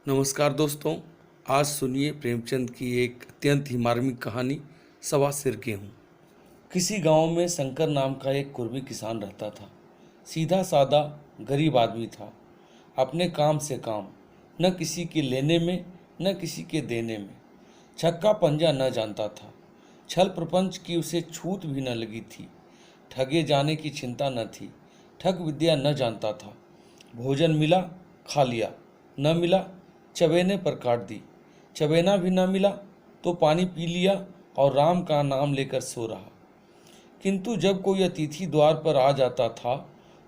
नमस्कार दोस्तों। आज सुनिए प्रेमचंद की एक अत्यंत ही मार्मिक कहानी, सवा सिर गेहूं। किसी गांव में शंकर नाम का एक कुर्मी किसान रहता था। सीधा सादा गरीब आदमी था। अपने काम से काम, न किसी के लेने में न किसी के देने में। छक्का पंजा न जानता था। छल प्रपंच की उसे छूत भी न लगी थी। ठगे जाने की चिंता न थी। ठग विद्या न जानता था। भोजन मिला, खा लिया, न मिला, चबेने पर काट दी। चबेना भी न मिला तो पानी पी लिया और राम का नाम लेकर सो रहा। किंतु जब कोई अतिथि द्वार पर आ जाता था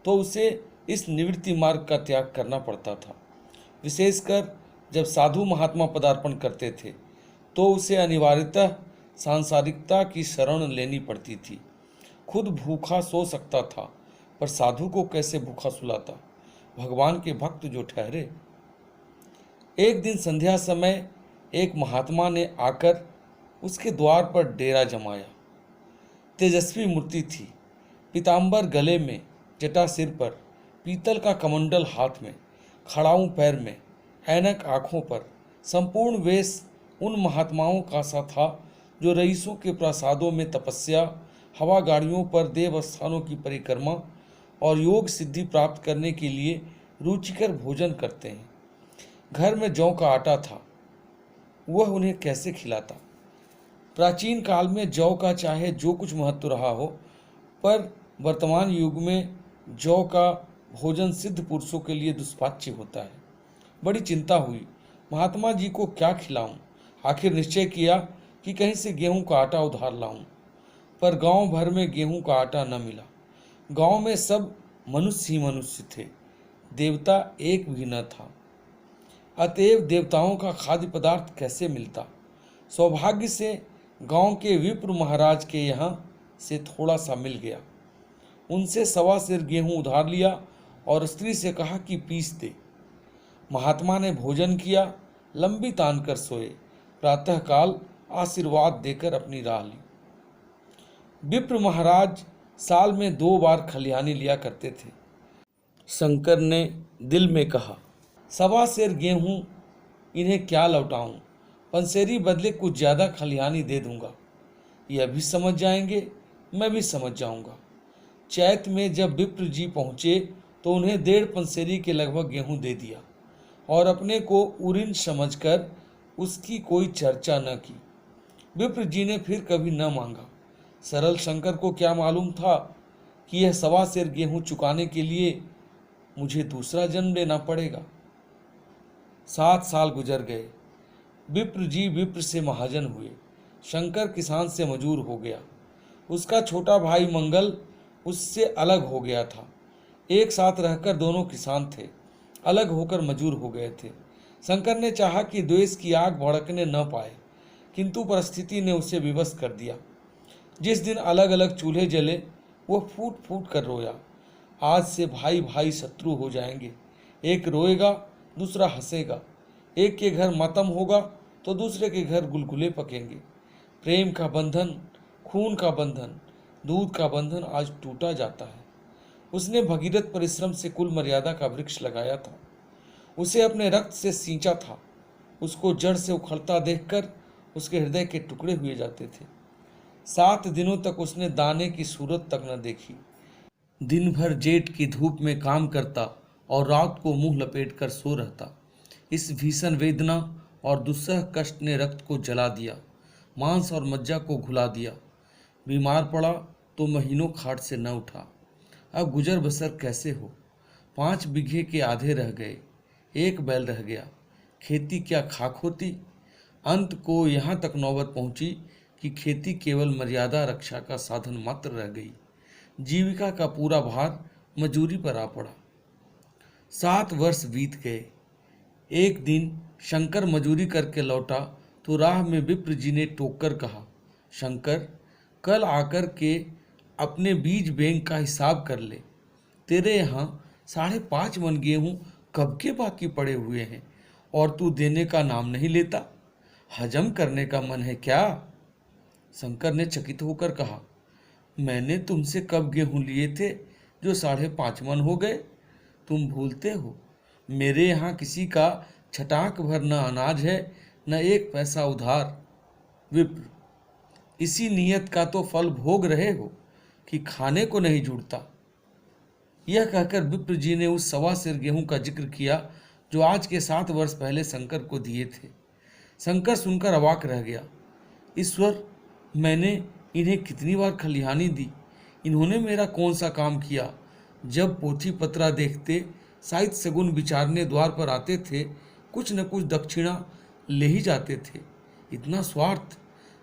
तो उसे इस निवृत्ति मार्ग का त्याग करना पड़ता था। विशेषकर जब साधु महात्मा पदार्पण करते थे तो उसे अनिवार्यतः सांसारिकता की शरण लेनी पड़ती थी। खुद भूखा सो सकता था, पर साधु को कैसे भूखा सुलाता, भगवान के भक्त जो ठहरे। एक दिन संध्या समय एक महात्मा ने आकर उसके द्वार पर डेरा जमाया। तेजस्वी मूर्ति थी। पीताम्बर गले में, जटा सिर पर, पीतल का कमंडल हाथ में, खड़ाऊं पैर में, ऐनक आंखों पर। संपूर्ण वेश उन महात्माओं का सा था जो रईसों के प्रासादों में तपस्या, हवा गाड़ियों पर देव स्थानों की परिक्रमा और योग सिद्धि प्राप्त करने के लिए रुचिकर भोजन करते हैं। घर में जौ का आटा था, वह उन्हें कैसे खिलाता। प्राचीन काल में जौ का चाहे जो कुछ महत्व रहा हो, पर वर्तमान युग में जौ का भोजन सिद्ध पुरुषों के लिए दुष्पाच्य होता है। बड़ी चिंता हुई, महात्मा जी को क्या खिलाऊं। आखिर निश्चय किया कि कहीं से गेहूं का आटा उधार लाऊं, पर गांव भर में गेहूं का आटा न मिला। गांव में सब मनुष्य ही मनुष्य थे, देवता एक भी न था। अतएव देवताओं का खाद्य पदार्थ कैसे मिलता। सौभाग्य से गांव के विप्र महाराज के यहाँ से थोड़ा सा मिल गया। उनसे सवा सिर गेहूं उधार लिया और स्त्री से कहा कि पीस दे। महात्मा ने भोजन किया, लंबी तान कर सोए। प्रातःकाल आशीर्वाद देकर अपनी राह ली। विप्र महाराज साल में 2 बार खलिहानी लिया करते थे। शंकर ने दिल में कहा, सवा सेर गेहूं इन्हें क्या लौटाऊं, पंसेरी बदले कुछ ज़्यादा खलिहानी दे दूंगा। यह भी समझ जाएंगे, मैं भी समझ जाऊंगा। चैत में जब विप्र जी पहुँचे तो उन्हें 1.5 पंसेरी के लगभग गेहूं दे दिया और अपने को उरिन समझकर उसकी कोई चर्चा न की। विप्र जी ने फिर कभी न मांगा। सरल शंकर को क्या मालूम था कि यह सवा सेर गेहूं चुकाने के लिए मुझे दूसरा जन्म लेना पड़ेगा। 7 साल गुजर गए। विप्र जी विप्र से महाजन हुए। शंकर किसान से मजूर हो गया। उसका छोटा भाई मंगल उससे अलग हो गया था। एक साथ रहकर दोनों किसान थे, अलग होकर मजूर हो गए थे। शंकर ने चाहा कि द्वेष की आग भड़कने न पाए, किंतु परिस्थिति ने उसे विवश कर दिया। जिस दिन अलग अलग चूल्हे जले, वह फूट फूट कर रोया। आज से भाई भाई शत्रु हो जाएंगे। एक रोएगा, दूसरा हंसेगा। एक के घर मातम होगा तो दूसरे के घर गुलगुले पकेंगे। प्रेम का बंधन, खून का बंधन, दूध का बंधन आज टूटा जाता है। उसने भगीरथ परिश्रम से कुल मर्यादा का वृक्ष लगाया था। उसे अपने रक्त से सींचा था। उसको जड़ से उखड़ता देखकर उसके हृदय के टुकड़े हुए जाते थे। 7 दिनों तक उसने दाने की सूरत तक न देखी। दिन भर जेठ की धूप में काम करता और रात को मुंह लपेट कर सो रहता। इस भीषण वेदना और दुस्सह कष्ट ने रक्त को जला दिया, मांस और मज्जा को घुला दिया। बीमार पड़ा तो महीनों खाट से न उठा। अब गुजर बसर कैसे हो। 5 बीघे के आधे रह गए, 1 बैल रह गया। खेती क्या खाक होती। अंत को यहाँ तक नौबत पहुँची कि खेती केवल मर्यादा रक्षा का साधन मात्र रह गई। जीविका का पूरा भार मजूरी पर आ पड़ा। 7 वर्ष बीत गए। एक दिन शंकर मजूरी करके लौटा तो राह में विप्र जी ने टोक कर कहा, शंकर, कल आकर के अपने बीज बैंक का हिसाब कर ले। तेरे यहाँ 5.5 मन गेहूँ कब के बाकी पड़े हुए हैं और तू देने का नाम नहीं लेता। हजम करने का मन है क्या। शंकर ने चकित होकर कहा, मैंने तुमसे कब गेहूं लिए थे जो 5.5 मन हो गए। तुम भूलते हो, मेरे यहाँ किसी का छटाक भर न अनाज है, न एक पैसा उधार। विप्र, इसी नियत का तो फल भोग रहे हो कि खाने को नहीं जुड़ता। यह कहकर विप्र जी ने उस 1.25 गेहूं का जिक्र किया जो आज के 7 वर्ष पहले शंकर को दिए थे। शंकर सुनकर अवाक रह गया। ईश्वर, मैंने इन्हें कितनी बार खलिहानी दी, इन्होंने मेरा कौन सा काम किया। जब पोथी पत्रा देखते, साहित्य सगुन विचारने द्वार पर आते थे, कुछ न कुछ दक्षिणा ले ही जाते थे। इतना स्वार्थ!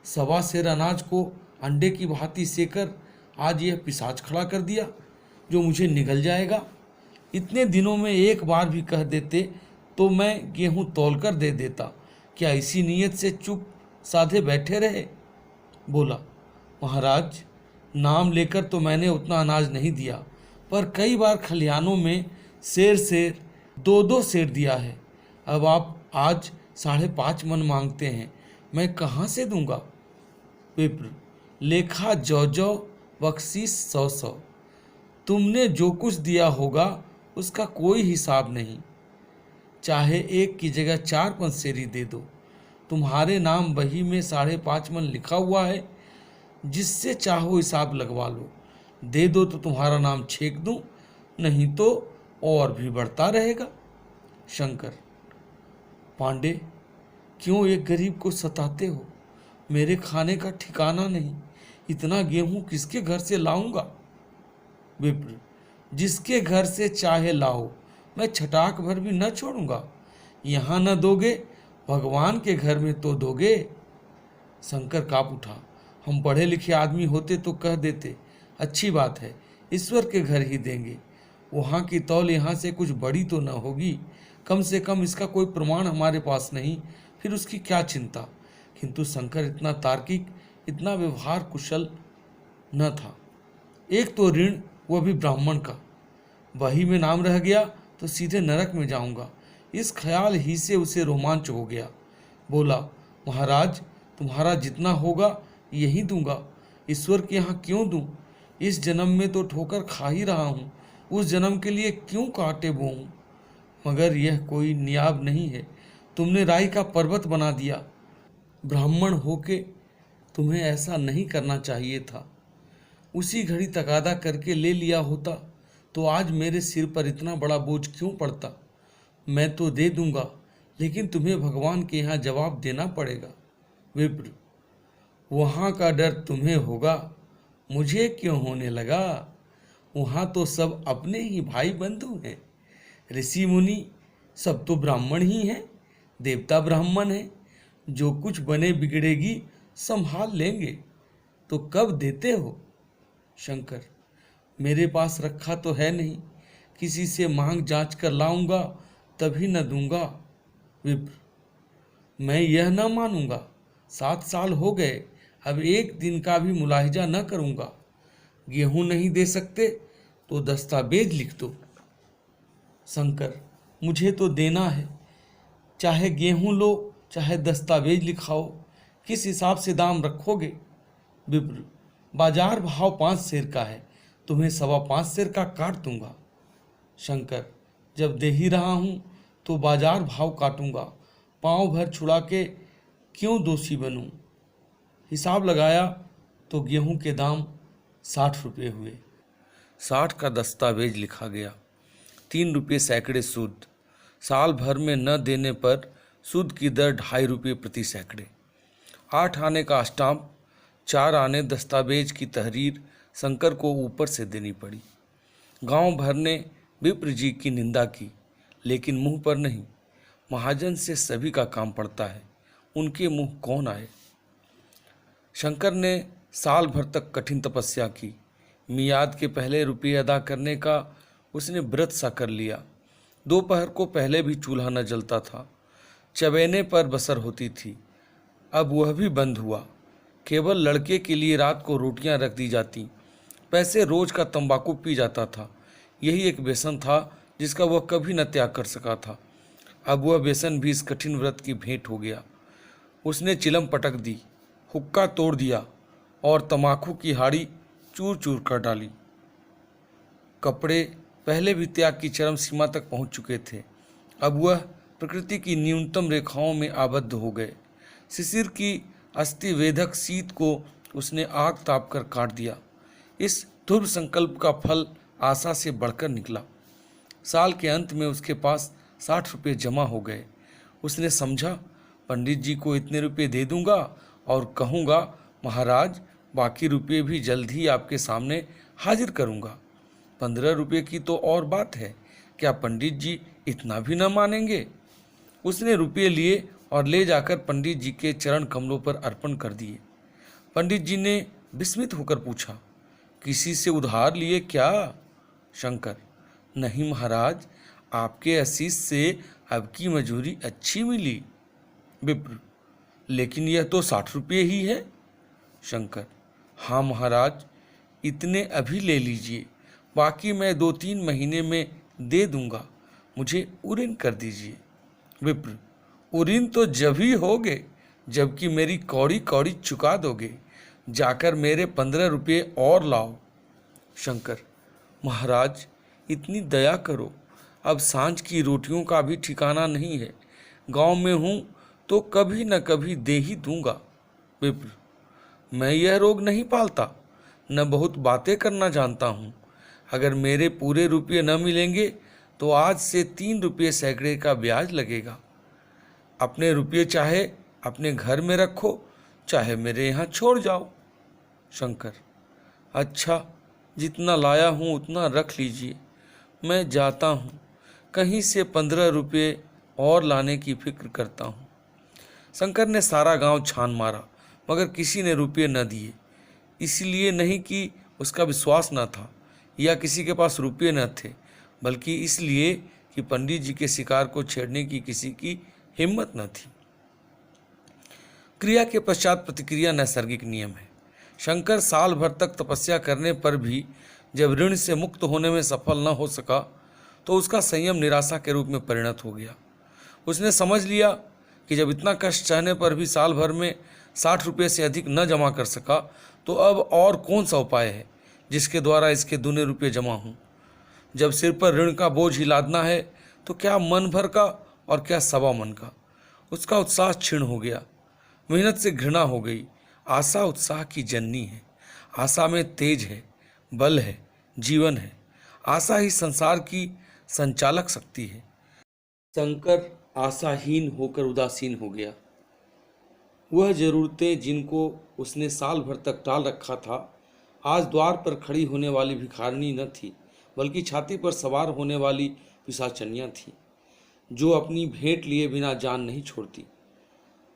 1.25 अनाज को अंडे की भांति सेकर आज यह पिशाच खड़ा कर दिया जो मुझे निगल जाएगा। इतने दिनों में एक बार भी कह देते तो मैं गेहूं तौलकर दे देता। क्या इसी नीयत से चुप साधे बैठे रहे? बोला, महाराज, नाम लेकर तो मैंने उतना अनाज नहीं दिया, पर कई बार खलिहानों में सेर 2-2 सेर दिया है। अब आप आज 5.5 मन मांगते हैं, मैं कहाँ से दूंगा? विप्र, लेखा जौ बख्शीश 100। तुमने जो कुछ दिया होगा उसका कोई हिसाब नहीं। चाहे 1 की जगह 4 पंसेरी दे दो। तुम्हारे नाम बही में 5.5 मन लिखा हुआ है, जिससे चाहो हिसाब लगवा लो। दे दो तो तुम्हारा नाम छेक दूं, नहीं तो और भी बढ़ता रहेगा। शंकर, पांडे, क्यों एक गरीब को सताते हो? मेरे खाने का ठिकाना नहीं, इतना गेहूं किसके घर से लाऊंगा? विप्र, जिसके घर से चाहे लाओ, मैं छटाक भर भी न छोड़ूंगा। यहाँ न दोगे, भगवान के घर में तो दोगे। शंकर काँप उठा। हम पढ़े लिखे आदमी होते तो कह देते, अच्छी बात है, ईश्वर के घर ही देंगे। वहाँ की तौल यहाँ से कुछ बड़ी तो न होगी, कम से कम इसका कोई प्रमाण हमारे पास नहीं, फिर उसकी क्या चिंता। किंतु शंकर इतना तार्किक, इतना व्यवहार कुशल न था। एक तो ऋण, वह भी ब्राह्मण का, वही में नाम रह गया तो सीधे नरक में जाऊंगा। इस ख्याल ही से उसे रोमांच हो गया। बोला, महाराज, तुम्हारा जितना होगा यही दूंगा। ईश्वर के यहाँ क्यों दूं? इस जन्म में तो ठोकर खा ही रहा हूँ, उस जन्म के लिए क्यों कांटे बोऊं? मगर यह कोई नियाब नहीं है। तुमने राई का पर्वत बना दिया। ब्राह्मण होके तुम्हें ऐसा नहीं करना चाहिए था। उसी घड़ी तगादा करके ले लिया होता तो आज मेरे सिर पर इतना बड़ा बोझ क्यों पड़ता? मैं तो दे दूंगा, लेकिन तुम्हें भगवान के यहाँ जवाब देना पड़ेगा। विप्र, वहाँ का डर तुम्हें होगा, मुझे क्यों होने लगा? वहाँ तो सब अपने ही भाई बंधु हैं। ऋषि मुनि सब तो ब्राह्मण ही हैं, देवता ब्राह्मण हैं। जो कुछ बने बिगड़ेगी संभाल लेंगे। तो कब देते हो? शंकर, मेरे पास रखा तो है नहीं, किसी से मांग जांच कर लाऊंगा तभी न दूंगा। विप्र, मैं यह न मानूंगा। 7 साल हो गए, अब एक दिन का भी मुलाहिजा न करूंगा। गेहूं नहीं दे सकते तो दस्तावेज लिख दो। शंकर, मुझे तो देना है, चाहे गेहूं लो चाहे दस्तावेज लिखाओ। किस हिसाब से दाम रखोगे? विप्र, बाजार भाव 5 सेर का है, तुम्हें 5.25 सेर का काट दूंगा। शंकर, जब दे ही रहा हूं तो बाजार भाव काटूंगा, पांव भर छुड़ा के क्यों दोषी बनूं? हिसाब लगाया तो गेहूं के दाम 60 रुपये हुए। 60 का दस्तावेज लिखा गया। 3 रुपये सैकड़े सूद। साल भर में न देने पर सूद की दर 2.5 रुपये प्रति सैकड़े। 8 आने का स्टाम्प, 4 आने दस्तावेज की तहरीर शंकर को ऊपर से देनी पड़ी। गांव भर ने विप्र जी की निंदा की, लेकिन मुंह पर नहीं। महाजन से सभी का काम पड़ता है, उनके मुंह कौन आए। शंकर ने साल भर तक कठिन तपस्या की। मियाद के पहले रुपये अदा करने का उसने व्रत सा कर लिया। दोपहर को पहले भी चूल्हा न जलता था, चबेने पर बसर होती थी। अब वह भी बंद हुआ। केवल लड़के के लिए रात को रोटियां रख दी जाती। पैसे रोज का तंबाकू पी जाता था। यही एक व्यसन था जिसका वह कभी न त्याग कर सका था। अब वह व्यसन भी इस कठिन व्रत की भेंट हो गया। उसने चिलम पटक दी, हुक्का तोड़ दिया और तंबाकू की हाड़ी चूर चूर कर डाली। कपड़े पहले भी त्याग की चरम सीमा तक पहुंच चुके थे। अब वह प्रकृति की न्यूनतम रेखाओं में आबद्ध हो गए। शिशिर की अस्थि वेधक शीत को उसने आग ताप कर काट दिया। इस ध्रुव संकल्प का फल आशा से बढ़कर निकला। साल के अंत में उसके पास 60 रुपये जमा हो गए। उसने समझा, पंडित जी को इतने रुपये दे दूंगा और कहूँगा, महाराज बाकी रुपये भी जल्द ही आपके सामने हाजिर करूँगा। 15 रुपये की तो और बात है, क्या पंडित जी इतना भी न मानेंगे? उसने रुपये लिए और ले जाकर पंडित जी के चरण कमलों पर अर्पण कर दिए। पंडित जी ने विस्मित होकर पूछा, किसी से उधार लिए क्या? शंकर, नहीं महाराज, आपके आशीष से अब की मजूरी अच्छी मिली। विप्र, लेकिन यह तो 60 रुपये ही है। शंकर, हाँ महाराज, इतने अभी ले लीजिए, बाकी मैं 2-3 महीने में दे दूंगा, मुझे उऋण कर दीजिए। विप्र, उऋण तो जब ही होगे जबकि मेरी कौड़ी कौड़ी चुका दोगे। जाकर मेरे 15 रुपये और लाओ। शंकर, महाराज इतनी दया करो, अब सांझ की रोटियों का भी ठिकाना नहीं है। गांव में हूँ तो कभी न कभी दे ही दूंगा। विप्र, मैं यह रोग नहीं पालता, न बहुत बातें करना जानता हूँ। अगर मेरे पूरे रुपये न मिलेंगे तो आज से 3 रुपये सैकड़े का ब्याज लगेगा। अपने रुपये चाहे अपने घर में रखो, चाहे मेरे यहाँ छोड़ जाओ। शंकर, अच्छा, जितना लाया हूँ उतना रख लीजिए, मैं जाता हूँ, कहीं से 15 रुपये और लाने की फिक्र करता हूँ। शंकर ने सारा गांव छान मारा, मगर किसी ने रुपये न दिए। इसलिए नहीं कि उसका विश्वास न था या किसी के पास रुपये न थे, बल्कि इसलिए कि पंडित जी के शिकार को छेड़ने की किसी की हिम्मत न थी। क्रिया के पश्चात प्रतिक्रिया नैसर्गिक नियम है। शंकर साल भर तक तपस्या करने पर भी जब ऋण से मुक्त होने में सफल न हो सका तो उसका संयम निराशा के रूप में परिणत हो गया। उसने समझ लिया कि जब इतना कष्ट सहने पर भी साल भर में 60 रुपये से अधिक न जमा कर सका तो अब और कौन सा उपाय है जिसके द्वारा इसके दूने रुपये जमा हों। जब सिर पर ऋण का बोझ ही लादना है तो क्या मन भर का और क्या सवा मन का। उसका उत्साह क्षीण हो गया, मेहनत से घृणा हो गई। आशा उत्साह की जननी है। आशा में तेज है, बल है, जीवन है। आशा ही संसार की संचालक शक्ति है। शंकर आशाहीन होकर उदासीन हो गया। वह जरूरतें जिनको उसने साल भर तक टाल रखा था आज द्वार पर खड़ी होने वाली भिखारिनी न थी, बल्कि छाती पर सवार होने वाली पिशाचनियाँ थी, जो अपनी भेंट लिए बिना जान नहीं छोड़ती।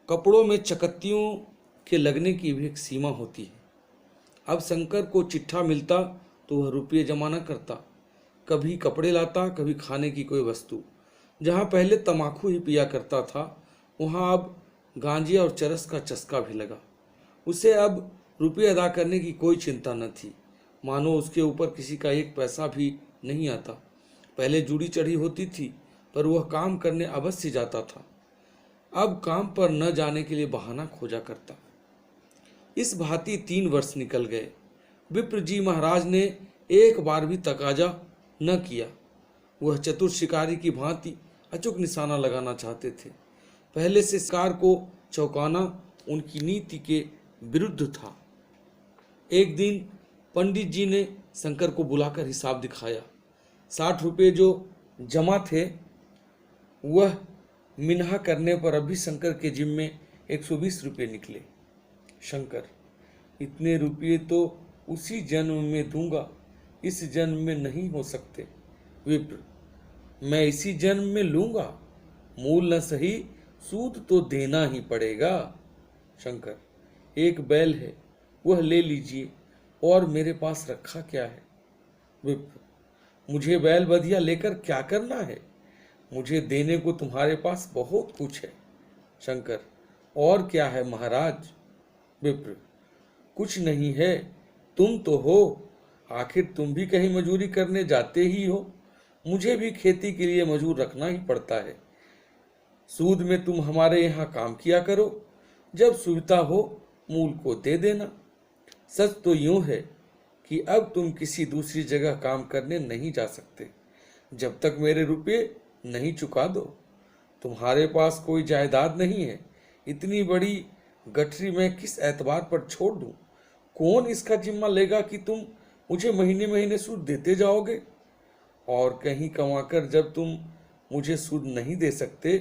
कपड़ों में चकत्तियों के लगने की भी एक सीमा होती है। अब शंकर को चिट्ठा मिलता तो वह रुपये जमा न करता, कभी कपड़े लाता, कभी खाने की कोई वस्तु। जहाँ पहले तमाकू ही पिया करता था वहाँ अब गांजे और चरस का चस्का भी लगा। उसे अब रुपये अदा करने की कोई चिंता न थी, मानो उसके ऊपर किसी का एक पैसा भी नहीं आता। पहले जूड़ी चढ़ी होती थी पर वह काम करने अवश्य जाता था, अब काम पर न जाने के लिए बहाना खोजा करता। इस भांति 3 वर्ष निकल गए। विप्र जी महाराज ने एक बार भी तकाजा न किया। वह चतुर शिकारी की भांति अचूक निशाना लगाना चाहते थे। पहले से शिकार को चौंकाना उनकी नीति के विरुद्ध था। एक दिन पंडित जी ने शंकर को बुलाकर हिसाब दिखाया। 60 रुपये जो जमा थे वह मिन्हा करने पर अभी शंकर के जिम में 120 रुपये निकले। शंकर, इतने रुपये तो उसी जन्म में दूंगा, इस जन्म में नहीं हो सकते। विप्र, मैं इसी जन्म में लूंगा, मूल न सही सूद तो देना ही पड़ेगा। शंकर, एक बैल है वह ले लीजिए, और मेरे पास रखा क्या है। विप्र, मुझे बैल बधिया लेकर क्या करना है, मुझे देने को तुम्हारे पास बहुत कुछ है। शंकर, और क्या है महाराज। विप्र, कुछ नहीं है, तुम तो हो, आखिर तुम भी कहीं मजूरी करने जाते ही हो। मुझे भी खेती के लिए मजूर रखना ही पड़ता है। सूद में तुम हमारे यहाँ काम किया करो, जब सुविधा हो मूल को दे देना। सच तो यूं है कि अब तुम किसी दूसरी जगह काम करने नहीं जा सकते जब तक मेरे रुपये नहीं चुका दो। तुम्हारे पास कोई जायदाद नहीं है, इतनी बड़ी गठरी मैं किस एतबार पर छोड़ दूं? कौन इसका जिम्मा लेगा कि तुम मुझे महीने महीने सूद देते जाओगे? और कहीं कमाकर जब तुम मुझे सूद नहीं दे सकते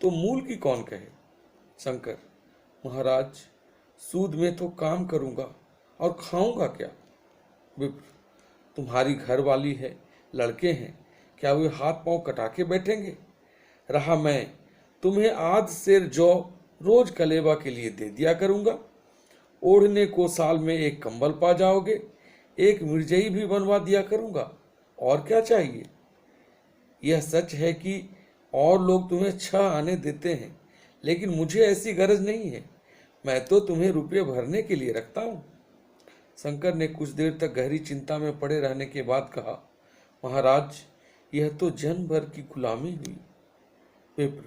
तो मूल की कौन कहे? शंकर: महाराज, सूद में तो काम करूंगा और खाऊंगा क्या? विप्र: तुम्हारी घर वाली है, लड़के हैं, क्या वे हाथ पांव कटा के बैठेंगे? रहा मैं, तुम्हें आध सेर जौ रोज कलेवा के लिए दे दिया करूंगा। ओढ़ने को साल में एक कंबल पा जाओगे, एक मिर्जई भी बनवा दिया करूंगा। और क्या चाहिए? यह सच है कि और लोग तुम्हें 6 आने देते हैं, लेकिन मुझे ऐसी गरज नहीं है। मैं तो तुम्हें रुपये भरने के लिए रखता हूं। शंकर ने कुछ देर तक गहरी चिंता में पड़े रहने के बाद कहा: महाराज, यह तो जन्म भर की गुलामी हुई। विप्र: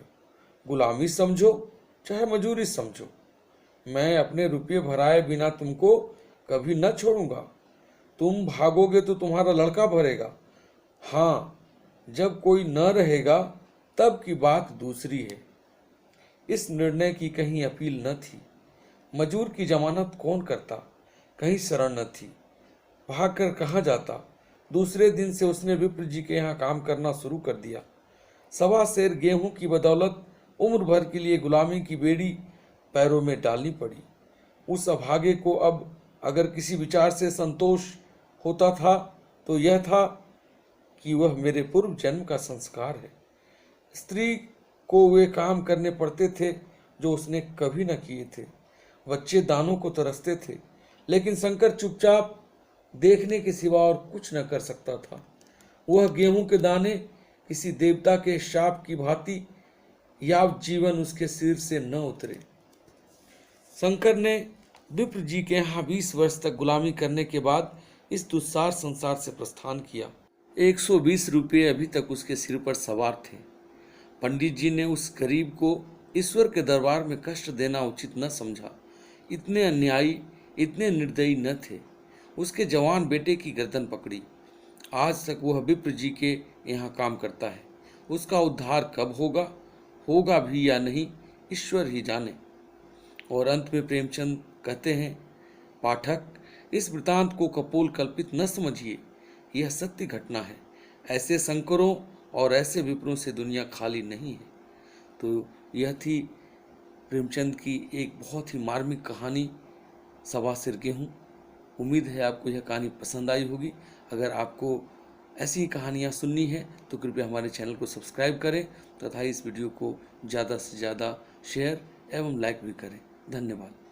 गुलामी समझो चाहे मजूरी समझो, मैं अपने रुपये भराए बिना तुमको कभी न छोड़ूंगा। तुम भागोगे तो तुम्हारा लड़का भरेगा। हाँ, जब कोई न रहेगा तब की बात दूसरी है। इस निर्णय की कहीं अपील न थी। मजूर की जमानत कौन करता? कहीं शरण न थी। भागकर कहाँ जाता? दूसरे दिन से उसने विप्र जी के यहाँ काम करना शुरू कर दिया। 1.25 सेर गेहूं की बदौलत उम्र भर के लिए गुलामी की बेड़ी पैरों में डालनी पड़ी। उस अभागे को अब अगर किसी विचार से संतोष होता था तो यह था कि वह मेरे पूर्व जन्म का संस्कार है। स्त्री को वे काम करने पड़ते थे जो उसने कभी न किए थे। बच्चे दानों को तरसते थे, लेकिन शंकर चुपचाप देखने के सिवा और कुछ न कर सकता था। वह गेहूं के दाने किसी देवता के शाप की भांति यावत जीवन उसके सिर से न उतरे। शंकर ने विप्र जी के यहाँ 20 वर्ष तक गुलामी करने के बाद इस दुस्सार संसार से प्रस्थान किया। 120 रुपये अभी तक उसके सिर पर सवार थे। पंडित जी ने उस गरीब को ईश्वर के दरबार में कष्ट देना उचित न समझा। इतने अन्यायी, इतने निर्दयी न थे। उसके जवान बेटे की गर्दन पकड़ी। आज तक वह विप्र जी के यहाँ काम करता है। उसका उद्धार कब होगा, होगा भी या नहीं, ईश्वर ही जाने। और अंत में प्रेमचंद कहते हैं: पाठक, इस वृतांत को कपोल कल्पित न समझिए, यह सत्य घटना है। ऐसे शंकरों और ऐसे विप्रों से दुनिया खाली नहीं है। तो यह थी प्रेमचंद की एक बहुत ही मार्मिक कहानी, 1.25 सेर गेहूं। उम्मीद है आपको यह कहानी पसंद आई होगी। अगर आपको ऐसी कहानियाँ सुननी है तो कृपया हमारे चैनल को सब्सक्राइब करें तथा इस वीडियो को ज़्यादा से ज़्यादा शेयर एवं लाइक भी करें। धन्यवाद।